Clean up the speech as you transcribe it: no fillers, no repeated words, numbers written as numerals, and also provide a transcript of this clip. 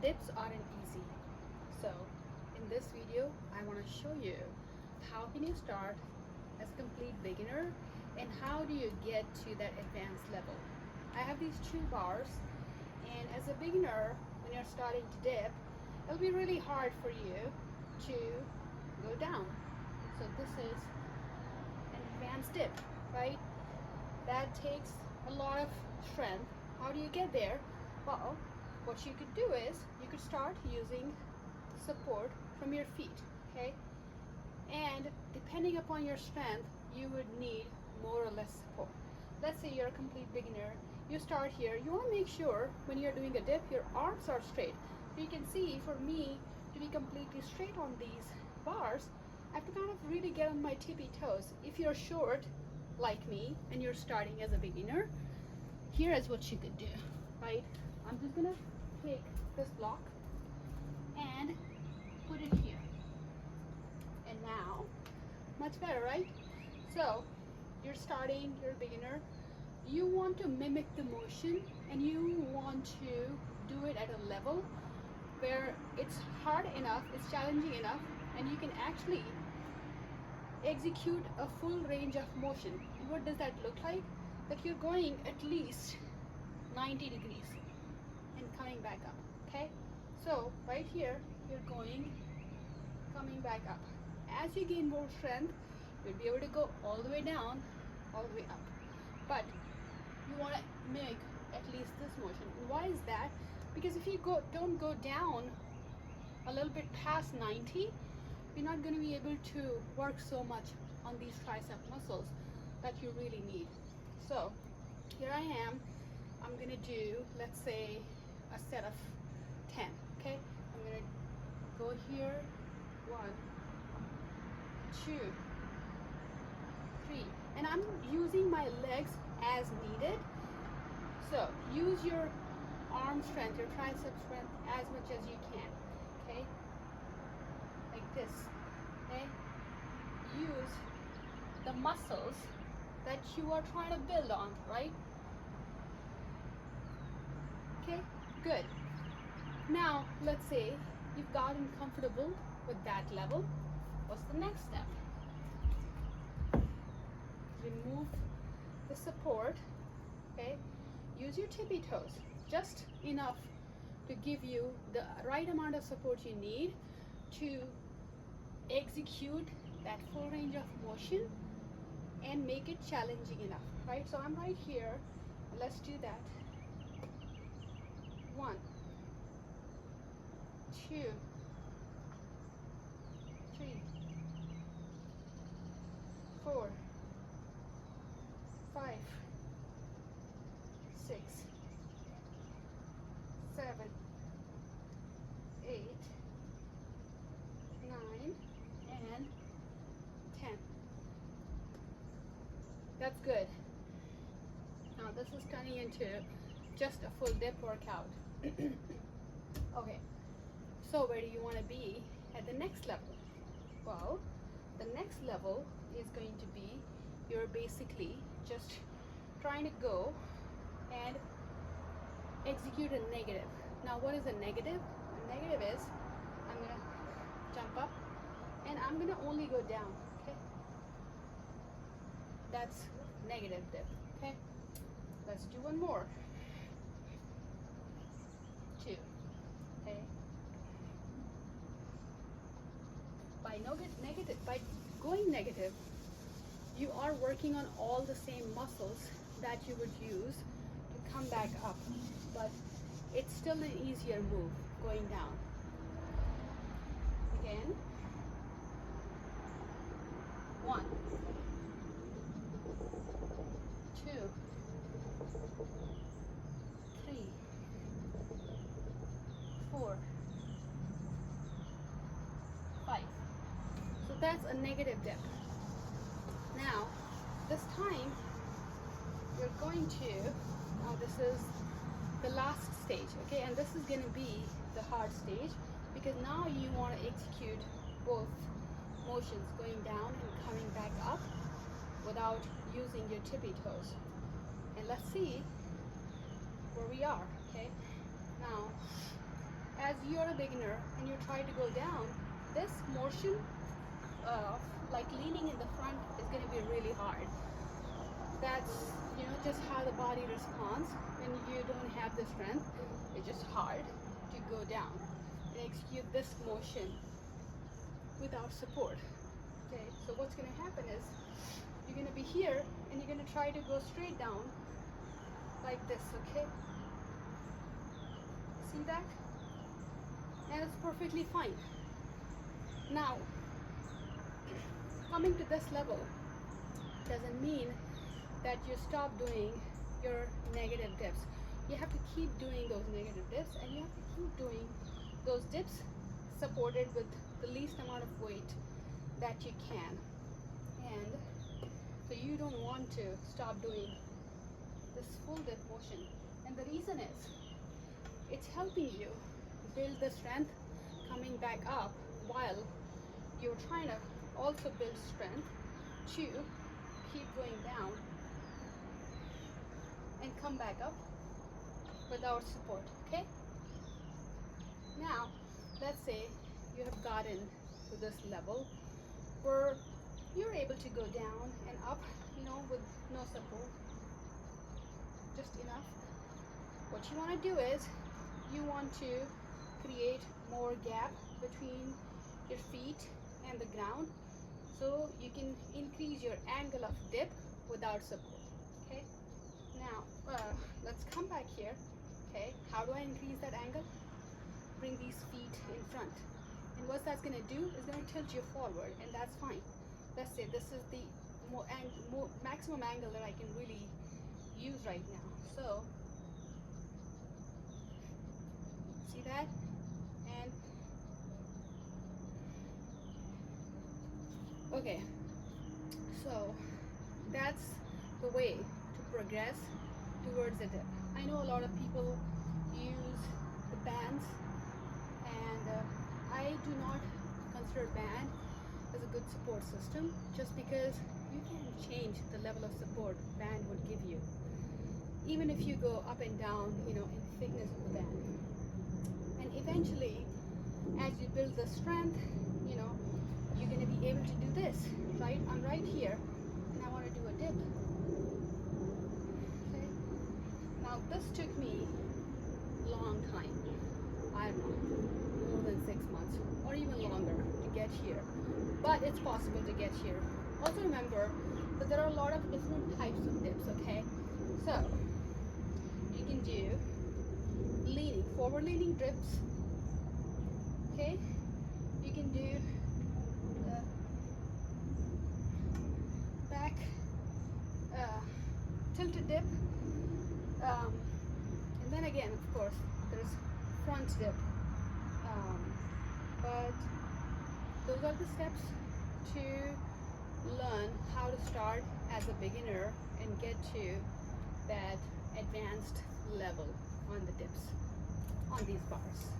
dips aren't easy. So in this video, I want to show you how can you start as a complete beginner and how do you get to that advanced level. I have these two bars, and as a beginner, when you're starting to dip, it'll be really hard for you to go down. So this is an advanced dip, right? That takes a lot of strength. How do you get there? Well, what you could do is you could start using support from your feet, okay? And depending upon your strength, you would need more or less support. Let's say you're a complete beginner. You start here. You want to make sure when you're doing a dip, your arms are straight. So you can see for me to be completely straight on these bars, I have to kind of really get on my tippy toes. If you're short like me and you're starting as a beginner, here is what you could do, right? I'm just gonna take this block and put it here. And now, much better, right? So, you're starting, you're a beginner. You want to mimic the motion and you want to do it at a level where it's hard enough, it's challenging enough, and you can actually execute a full range of motion. And what does that look like? That you're going at least 90 degrees and coming back up, okay? So right here, you're going, coming back up. As you gain more strength, you'll be able to go all the way down, all the way up. But you want to make at least this motion. And why is that? Because if you don't go down a little bit past 90, you're not going to be able to work so much on these tricep muscles that you really need. So here I am. I'm going to do, let's say, a set of 10, okay? I'm going to go here, 1, 2, 3, and I'm using my legs as needed. So use your arm strength, your tricep strength as much as you can, okay? Like this, okay? Use the muscles that you are trying to build on, right? Okay, good. Now, let's say you've gotten comfortable with that level. What's the next step? Remove the support, okay? Use your tippy toes, just enough to give you the right amount of support you need to execute that full range of motion and make it challenging enough, right? So I'm right here. Let's do that. 1, 2, 3, 4, 5, 6, 7, 8, 9, and 10. That's good. Now this is turning into just a full dip workout. Okay, so where do you want to be at the next level? Well, the next level is going to be you're basically just trying to go and execute a negative. Now what is a negative? A negative is I'm going to jump up and I'm going to only go down, okay? That's negative dip, okay? Let's do one more. 2, okay? By going negative, you are working on all the same muscles that you would use to come back up, but it's still an easier move going down. Again, 1, 2, 3, 4, 5. So that's a negative dip. Now, this time, you're going to, now this is the last stage, okay? And this is going to be the hard stage because now you want to execute both motions, going down and coming back up without using your tippy toes. And let's see where we are, okay? Now, as you're a beginner and you try to go down, this motion of like leaning in the front is going to be really hard. That's, just how the body responds when you don't have the strength. It's just hard to go down and execute this motion without support. Okay, so what's going to happen is you're going to be here and you're going to try to go straight down like this. Okay, see that? And it's perfectly fine. Now, coming to this level doesn't mean that you stop doing your negative dips. You have to keep doing those negative dips, and you have to keep doing those dips supported with the least amount of weight that you can. And so you don't want to stop doing this full dip motion. And the reason is it's helping you build the strength coming back up while you're trying to also build strength to keep going down and come back up without support. Okay, now let's say you have gotten to this level where you're able to go down and up, with no support, just enough. What you want to do is you want to create more gap between your feet and the ground so you can increase your angle of dip without support. Okay, now let's come back here. Okay, how do I increase that angle? Bring these feet in front, and what that's going to do is going to tilt you forward, and that's fine. Let's say this is the maximum angle that I can really use right now. So see that? And okay, so that's the way to progress towards the dip. I know a lot of people use the bands, and I do not consider band as a good support system, just because you can change the level of support band would give you, even if you go up and down, in thickness of the band. And eventually, as you build the strength, you're going to be able to do this, right? I'm right here, and I want to do a dip. Okay. Now, this took me a long time. I don't know, more than 6 months, or even longer to get here. But it's possible to get here. Also remember that there are a lot of different types of dips, okay? So, you can do forward leaning dips, okay? You can do the back tilted dip, and then again, of course, there's front dip, but those are the steps to learn how to start as a beginner and get to that advanced level on the dips on these bars.